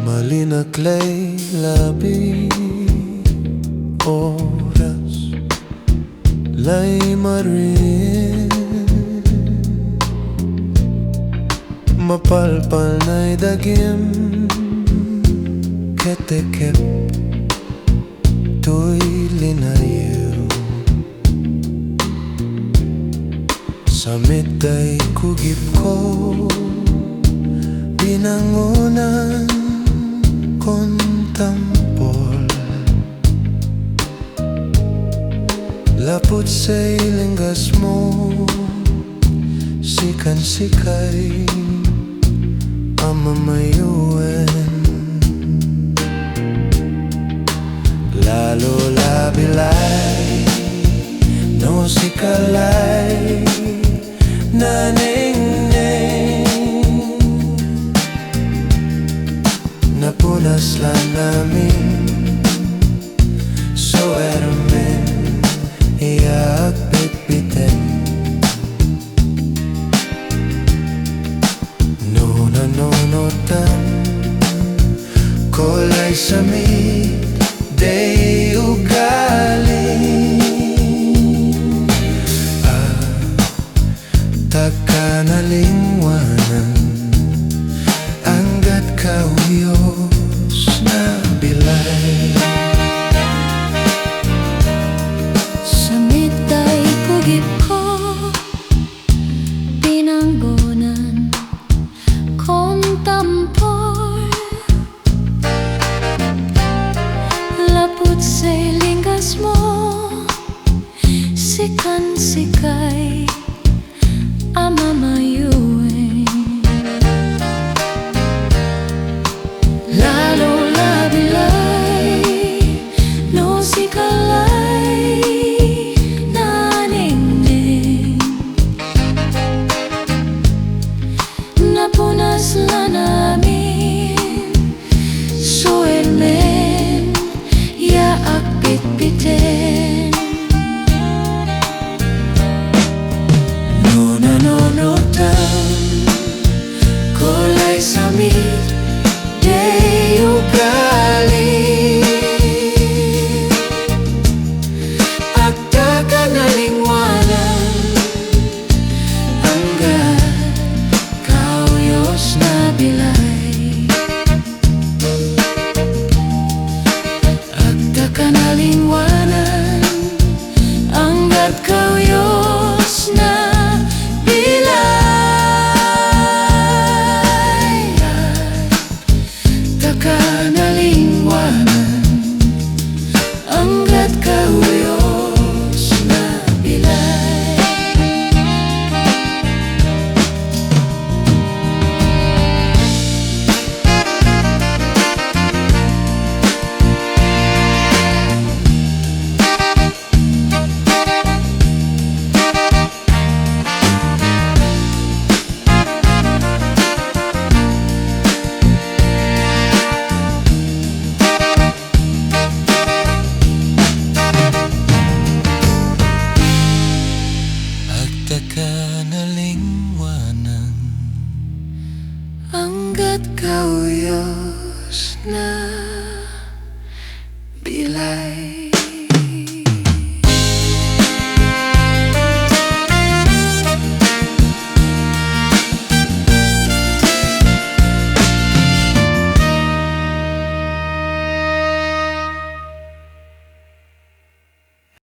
Malinak Lay Labi, oras lay marin, mapalpal na'y dagim, ketekep to'y linayo. Samit ay kugip ko, binangunan kontampol, lapot sa'y linggas mo, sikan-sikay amamayuan. Lalo labilay, no sikalay, naneng-neng, napunas lang namin, so ermen, iyak bitbitin. No nanonotan, kolay samit, day ugaling, takanalingwanan, hanggat kauyos na bilay. Samit ay kugip ko, pinanggonan kontampor, lapot sa'y linggas mo, sikan-sikay amamayuin. Lalo labilay, no sikalay, naneng-neng, napunas lang namin, so ermen, yaak bitbitin. No nanonotan, kolay samit, day ugaling, agtakanalingwanan, hanggat kauyos na bilay. Agtakanalingwanan, hanggat kauyos na bilay. Takanalingwanan, hanggat kauyos na bilay. Takanalingwanan, hanggat kauyos na